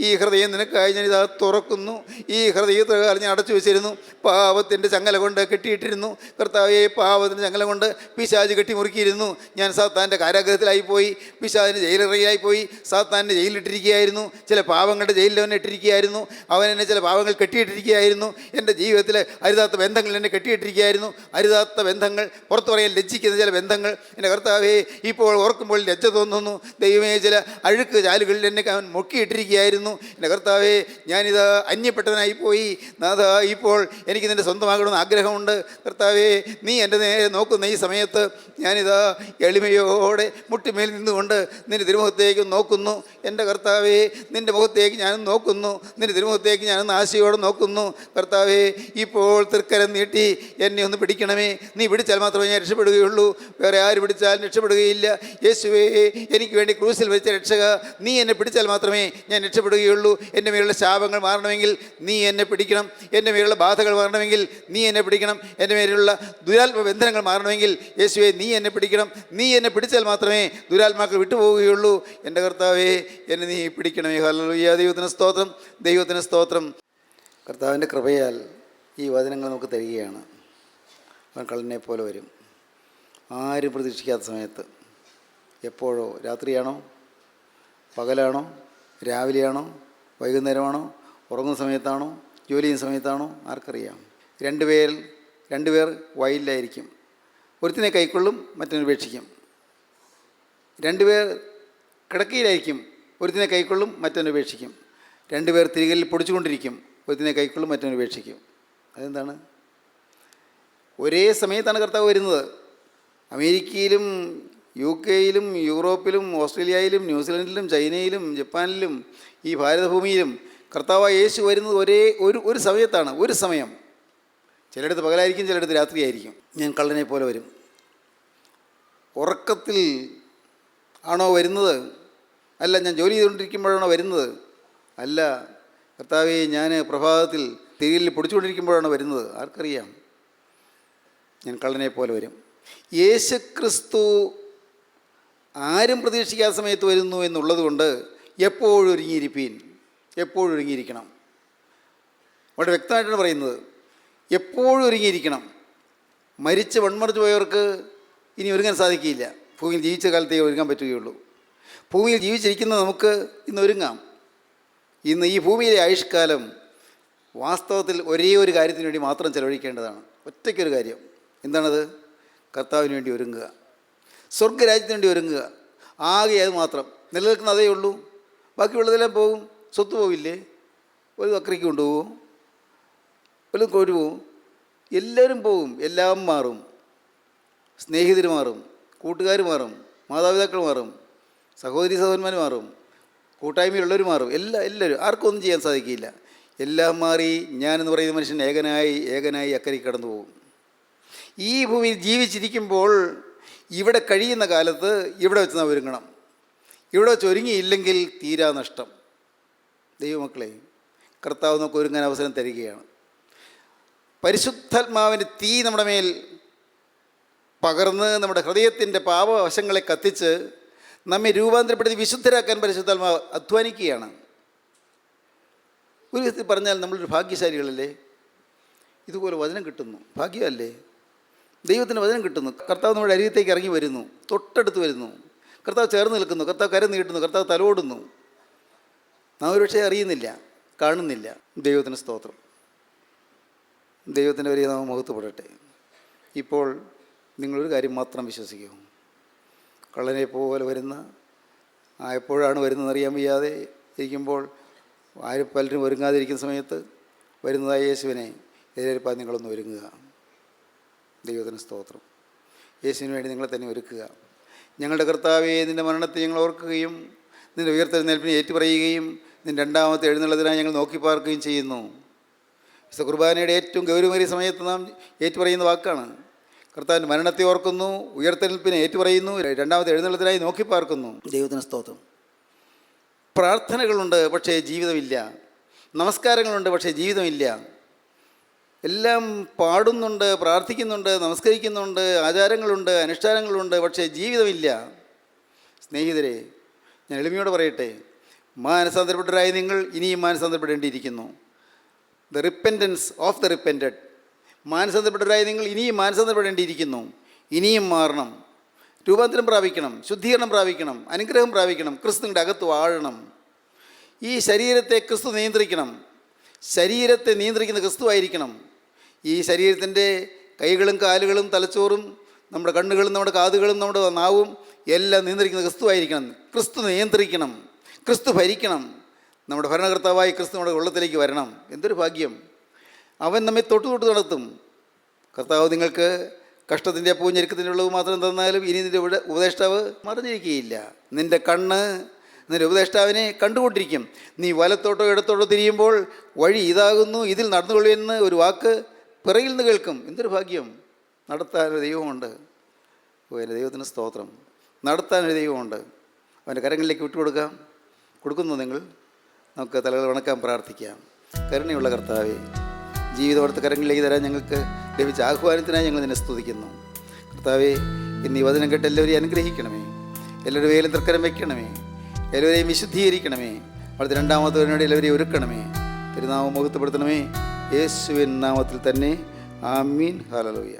ഈ ഹൃദയം നിനക്കായി ഞാൻ ഇതാ തുറക്കുന്നു. ഈ ഹൃദയത്തെ ഞാൻ അടച്ചു വെച്ചിരുന്നു, പാപത്തിൻ്റെ ചങ്ങല കൊണ്ട് കെട്ടിയിട്ടിരുന്നു. കർത്താവേ, പാപത്തിൻ്റെ ചങ്ങല കൊണ്ട് പിശാച് കെട്ടി മുറുക്കിയിരുന്നു. ഞാൻ സാത്താൻ്റെ കാരാഗ്രഹത്തിലായിപ്പോയി, പിശാചിൻ്റെ ജയിലറയിലായിപ്പോയി, സാത്താൻ്റെ ജയിലിലിട്ടിരിക്കുകയായിരുന്നു. ചില പാവങ്ങളുടെ ജയിലിൽ അവനെ ഇട്ടിരിക്കുകയായിരുന്നു. അവൻ എന്നെ ചില പാവങ്ങൾ കെട്ടിയിട്ടിരിക്കുകയായിരുന്നു. എൻ്റെ ജീവിതത്തിൽ അരുതാത്ത ബന്ധങ്ങൾ എന്നെ കെട്ടിയിട്ടിരിക്കുകയായിരുന്നു. അരുതാത്ത ബന്ധങ്ങൾ, പുറത്തു പറയാൻ ലജ്ജിക്കുന്ന ചില ബന്ധങ്ങൾ. എൻ്റെ കർത്താവേ, ഇപ്പോൾ ഓർക്കുമ്പോൾ ലജ്ജ തോന്നുന്നു. ദൈവമേ, ചില അഴുക്ക് ചാലുകളിൽ എന്നെ അവൻ മുക്കിയിട്ടിരിക്കുകയായിരുന്നു. എൻ്റെ കർത്താവേ, ഞാനിതാ അന്യപ്പെട്ടവനായിപ്പോയി. നാഥ, ഇപ്പോൾ എനിക്ക് നിൻ്റെ സ്വന്തമാകണമെന്ന് ആഗ്രഹമുണ്ട്. കർത്താവേ, നീ എൻ്റെ നേരെ നോക്കുന്ന ഈ സമയത്ത് ഞാനിതാ എളിമയോടെ മുട്ടിമേൽ നിന്നുകൊണ്ട് നിൻ്റെ തിരുമുഖത്തേക്ക് നോക്കുന്നു. എൻ്റെ കർത്താവേ, നിൻ്റെ മുഖത്തേക്ക് ഞാനും നോക്കുന്നു. നിൻ്റെ തിരുമുഖത്തേക്ക് ഞാനൊന്ന് ആശയോടെ നോക്കുന്നു. കർത്താവേ, ഇപ്പോൾ തൃക്കരം നീട്ടി എന്നെ ഒന്ന് പിടിക്കണമേ. നീ പിടിച്ചാൽ മാത്രമേ ഞാൻ രക്ഷപ്പെടുകയുള്ളൂ. വേറെ ആര് പിടിച്ചാലും രക്ഷപ്പെടുകയില്ല. യേശുവേ, എനിക്ക് വേണ്ടി ക്രൂസിൽ വെച്ച രക്ഷക, നീ എന്നെ പിടിച്ചാൽ മാത്രമേ ഞാൻ രക്ഷപ്പെടുകയുള്ളൂ. എൻ്റെ മേലുള്ള ശാപങ്ങൾ മാറണമെങ്കിൽ നീ എന്നെ പിടിക്കണം. എൻ്റെ മേലുള്ള ബാധകൾ മാറണമെങ്കിൽ നീ എന്നെ പിടിക്കണം. എൻ്റെ മേലുള്ള ദുരാത്മ ബന്ധനങ്ങൾ മാറണമെങ്കിൽ യേശുവേ നീ എന്നെ പിടിക്കണം. നീ എന്നെ പിടിച്ചാൽ മാത്രമേ ദുരാത്മാക്കൾ വിട്ടുപോവുകയുള്ളൂ. എൻ്റെ കർത്താവേ, എന്നെ നീ പിടിക്കണമേ. ഹല്ലേലൂയ. ദൈവത്തിന് സ്തോത്രം, ദൈവത്തിന് സ്തോത്രം. കർത്താവിൻ്റെ കൃപയാൽ ഈ വചനങ്ങൾ നമുക്ക് തരികയാണ്. അവൻ കള്ളനെ പോലെ വരും. ആരും പ്രതീക്ഷിക്കാത്ത സമയത്ത്, എപ്പോഴോ, രാത്രിയാണോ, പകലാണോ, രാവിലെയാണോ, വൈകുന്നേരമാണോ, ഉറങ്ങുന്ന സമയത്താണോ, ജോലി ചെയ്യുന്ന സമയത്താണോ, ആർക്കറിയാം. രണ്ടുപേർ വയലിലായിരിക്കും. ഒരുത്തിനെ കൈക്കൊള്ളും, മറ്റൊന്ന് ഉപേക്ഷിക്കും. രണ്ടുപേർ കിടക്കയിലായിരിക്കും. ഒരുത്തിനെ കൈക്കൊള്ളും, മറ്റൊന്ന് ഉപേക്ഷിക്കും. രണ്ടുപേർ തിരികലിൽ പൊടിച്ചുകൊണ്ടിരിക്കും. ഒരുത്തിനെ കൈക്കൊള്ളും, മറ്റൊന്ന് ഉപേക്ഷിക്കും. അതെന്താണ്? ഒരേ സമയത്താണ് കർത്താവ് വരുന്നത്. അമേരിക്കയിലും UK യിലും യൂറോപ്പിലും ഓസ്ട്രേലിയയിലും ന്യൂസിലൻഡിലും ചൈനയിലും ജപ്പാനിലും ഈ ഭാരതഭൂമിയിലും കർത്താവായ യേശു വരുന്നത് ഒരു സമയത്താണ്. ഒരു സമയം. ചിലയിടത്ത് പകലായിരിക്കും, ചിലയിടത്ത് രാത്രിയായിരിക്കും. ഞാൻ കള്ളനെ പോലെ വരും. ഉറക്കത്തിൽ ആണോ വരുന്നത്? അല്ല, ഞാൻ ജോലി ചെയ്തുകൊണ്ടിരിക്കുമ്പോഴാണോ വരുന്നത്? അല്ല, കർത്താവേ, ഞാൻ പ്രഭാതത്തിൽ തിരിയിൽ പൊടിച്ചുകൊണ്ടിരിക്കുമ്പോഴാണോ വരുന്നത്? ആർക്കറിയാം? ഞാൻ കള്ളനെ പോലെ വരും. യേശുക്രിസ്തു ആരും പ്രതീക്ഷിക്കാത്ത സമയത്ത് വരുന്നു എന്നുള്ളത് കൊണ്ട് എപ്പോഴും ഒരുങ്ങിയിരിപ്പീൻ, എപ്പോഴും ഒരുങ്ങിയിരിക്കണം. വളരെ വ്യക്തമായിട്ടാണ് പറയുന്നത്, എപ്പോഴും ഒരുങ്ങിയിരിക്കണം. മരിച്ച് വൺമറിച്ച് പോയവർക്ക് ഇനി ഒരുങ്ങാൻ സാധിക്കില്ല. ഭൂമിയിൽ ജീവിച്ച കാലത്തേ ഒരുങ്ങാൻ പറ്റുകയുള്ളൂ. ഭൂമിയിൽ ജീവിച്ചിരിക്കുന്ന നമുക്ക് ഇന്ന് ഒരുങ്ങാം. ഇന്ന് ഈ ഭൂമിയിലെ ആയുഷ്കാലം വാസ്തവത്തിൽ ഒരേ ഒരു കാര്യത്തിന് വേണ്ടി മാത്രം ചെലവഴിക്കേണ്ടതാണ്. ഒറ്റയ്ക്കൊരു കാര്യം. എന്താണത്? കർത്താവിന് വേണ്ടി ഒരുങ്ങുക, സ്വർഗരാജ്യത്തിന് വേണ്ടി ഒരുങ്ങുക. ആകെ അത് മാത്രം നിലനിൽക്കുന്ന അതേ ഉള്ളൂ. ബാക്കിയുള്ളതെല്ലാം പോകും. സ്വത്ത് പോവില്ലേ? ഒരു അക്രയ്ക്ക് കൊണ്ടുപോകും, വല്ലതും കൊണ്ടുപോകും. എല്ലാവരും പോകും. എല്ലാം മാറും. സ്നേഹിതർ മാറും, കൂട്ടുകാർ മാറും, മാതാപിതാക്കൾ മാറും, സഹോദരി സഹോദരന്മാർ മാറും, കൂട്ടായ്മയിലുള്ളവർ മാറും. എല്ലാവരും. ആർക്കും ഒന്നും ചെയ്യാൻ സാധിക്കില്ല. എല്ലാം മാറി ഞാനെന്ന് പറയുന്ന മനുഷ്യൻ ഏകനായി അക്കരയ്ക്ക് കടന്നു പോകും. ഈ ഭൂമിയിൽ ജീവിച്ചിരിക്കുമ്പോൾ ഇവിടെ കഴിയുന്ന കാലത്ത് ഇവിടെ വെച്ച് നാം ഒരുങ്ങണം. ഇവിടെ വെച്ച് ഒരുങ്ങിയില്ലെങ്കിൽ തീരാ നഷ്ടം. ദൈവമക്കളെ, കർത്താവ് നമുക്ക് ഒരുങ്ങാൻ അവസരം തരികയാണ്. പരിശുദ്ധാത്മാവിൻ്റെ തീ നമ്മുടെ മേൽ പകർന്ന് നമ്മുടെ ഹൃദയത്തിൻ്റെ പാപവശങ്ങളെ കത്തിച്ച് നമ്മെ രൂപാന്തരപ്പെടുത്തി വിശുദ്ധരാക്കാൻ പരിശുദ്ധാത്മാവ് അധ്വാനിക്കുകയാണ്. ഒരു വിധത്തിൽ പറഞ്ഞാൽ നമ്മളൊരു ഭാഗ്യശാലികളല്ലേ? ഇതുപോലെ വചനം കിട്ടുന്നു. ഭാഗ്യമല്ലേ? ദൈവത്തിൻ്റെ വചനം കിട്ടുന്നു. കർത്താവ് നമ്മുടെ അരികത്തേക്ക് ഇറങ്ങി വരുന്നു, തൊട്ടടുത്ത് വരുന്നു. കർത്താവ് ചേർന്ന് നിൽക്കുന്നു, കർത്താവ് കരം നീട്ടുന്നു, കർത്താവ് തലോടുന്നു. നാം ഒരുപക്ഷെ അറിയുന്നില്ല, കാണുന്നില്ല. ദൈവത്തിന് സ്തോത്രം. ദൈവത്തിൻ്റെ വലിയ നാമം മഹത്വപ്പെടട്ടെ. ഇപ്പോൾ നിങ്ങളൊരു കാര്യം മാത്രം വിശ്വസിക്കൂ. കള്ളനെ പോലെ വരുന്ന എപ്പോഴാണ് വരുന്നതെന്ന് അറിയാൻ വയ്യാതെ ഇരിക്കുമ്പോൾ, പലരും ഒരുങ്ങാതിരിക്കുന്ന സമയത്ത് വരുന്നതായ യേശുവിനെ എതിരേൽപ്പാൻ നിങ്ങളൊന്ന് ഒരുങ്ങുക. ദൈവത്തിന് സ്തോത്രം. യേശുവിന് വേണ്ടി നിങ്ങളെ തന്നെ ഒരുക്കുക. ഞങ്ങളുടെ കർത്താവേ, നിൻ്റെ മരണത്തെ ഞങ്ങൾ ഓർക്കുകയും നിൻ്റെ ഉയർത്തെഴുന്നേൽപ്പിനെ ഏറ്റുപറയുകയും നിൻ്റെ രണ്ടാമത്തെ എഴുന്നള്ളതിനായി ഞങ്ങൾ നോക്കി പാർക്കുകയും ചെയ്യുന്നു. വിശുദ്ധ കുർബാനയുടെ ഏറ്റവും ഗൗരവമേറിയ സമയത്ത് നാം ഏറ്റുപറയുന്ന വാക്കാണ്. കർത്താവിൻ്റെ മരണത്തെ ഓർക്കുന്നു, ഉയർത്തെഴുന്നേൽപ്പിനെ ഏറ്റുപറയുന്നു, രണ്ടാമത്തെ എഴുന്നള്ളത്തിനായി നോക്കി പാർക്കുന്നു. ദൈവത്തിന് സ്തോത്രം. പ്രാർത്ഥനകളുണ്ട്, പക്ഷേ ജീവിതമില്ല. നമസ്കാരങ്ങളുണ്ട്, പക്ഷേ ജീവിതമില്ല. എല്ലാം പാടുന്നുണ്ട്, പ്രാർത്ഥിക്കുന്നുണ്ട്, നമസ്കരിക്കുന്നുണ്ട്, ആചാരങ്ങളുണ്ട്, അനുഷ്ഠാനങ്ങളുണ്ട്, പക്ഷേ ജീവിതമില്ല. സ്നേഹിതരെ, ഞാൻ എളിമയോടെ പറയട്ടെ, മാനസാന്തരപ്പെട്ടവരായ നിങ്ങൾ ഇനിയും മാനസാന്തരപ്പെടേണ്ടിയിരിക്കുന്നു. The repentance of the repented. മാനസാന്തരപ്പെട്ടവരായ നിങ്ങൾ ഇനിയും മാനസാന്തരപ്പെടേണ്ടിയിരിക്കുന്നു. ഇനിയും മാറണം, രൂപാന്തരം പ്രാപിക്കണം, ശുദ്ധീകരണം പ്രാപിക്കണം, അനുഗ്രഹം പ്രാപിക്കണം, ക്രിസ്തുവിൻ്റെ അകത്ത് വാഴണം. ഈ ശരീരത്തെ ക്രിസ്തു നിയന്ത്രിക്കണം. ശരീരത്തെ നിയന്ത്രിക്കുന്ന ക്രിസ്തു ആയിരിക്കണം. ഈ ശരീരത്തിൻ്റെ കൈകളും കാലുകളും തലച്ചോറും നമ്മുടെ കണ്ണുകളും നമ്മുടെ കാതുകളും നമ്മുടെ നാവും എല്ലാം നിയന്ത്രിക്കുന്ന ക്രിസ്തു ആയിരിക്കണം. ക്രിസ്തു നിയന്ത്രിക്കണം, ക്രിസ്തു ഭരിക്കണം. നമ്മുടെ ഭരണകർത്താവായി ക്രിസ്തു നമ്മുടെ ഉള്ളത്തിലേക്ക് വരണം. എന്തൊരു ഭാഗ്യം! അവൻ നമ്മെ തൊട്ട് നടത്തും. കർത്താവ് നിങ്ങൾക്ക് കഷ്ടത്തിൻ്റെ അപ്പവും ഞെരുക്കത്തിൻ്റെ ഉള്ളവ് മാത്രം തന്നാലും ഇനി നിൻ്റെ ഉപദേഷ്ടാവ് മറിഞ്ഞിരിക്കുകയില്ല. നിൻ്റെ കണ്ണ് നിൻ്റെ ഉപദേഷ്ടാവിനെ കണ്ടുകൊണ്ടിരിക്കും. നീ വലത്തോട്ടോ ഇടത്തോട്ടോ തിരിയുമ്പോൾ വഴി ഇതാകുന്നു, ഇതിൽ നടന്നുകൊള്ളുമെന്ന് ഒരു വാക്ക് പിറകിൽ നിന്ന് കേൾക്കും. എന്തൊരു ഭാഗ്യം! നടത്താനൊരു ദൈവമുണ്ട്. എൻ്റെ ദൈവത്തിന് സ്തോത്രം. നടത്താനൊരു ദൈവമുണ്ട്. അവൻ്റെ കരങ്ങളിലേക്ക് വിട്ടുകൊടുക്കാം. കൊടുക്കുന്നു നിങ്ങൾ. നമുക്ക് തലകൾ വണക്കാൻ പ്രാർത്ഥിക്കാം. കരുണയുള്ള കർത്താവേ, ജീവിതം അവിടുത്തെ കരങ്ങളിലേക്ക് തരാൻ ഞങ്ങൾക്ക് ലഭിച്ച ആഹ്വാനത്തിനായി ഞങ്ങൾ നിന്നെ സ്തുതിക്കുന്നു. കർത്താവേ, ഇന്ന് ഈ വചനം കേട്ട് എല്ലാവരെയും അനുഗ്രഹിക്കണമേ. എല്ലാവരുടെ വേലും തർക്കരം വയ്ക്കണമേ. എല്ലാവരെയും വിശുദ്ധീകരിക്കണമേ. അവിടുത്തെ രണ്ടാമത്തെ വരനോട് എല്ലാവരെയും ഒരുക്കണമേ. തിരുനാമം മഹത്വപ്പെടുത്തണമേ. യേശുവിൻ നാമത്തിൽ തന്നെ. ആമീൻ. ഹല്ലേലൂയ.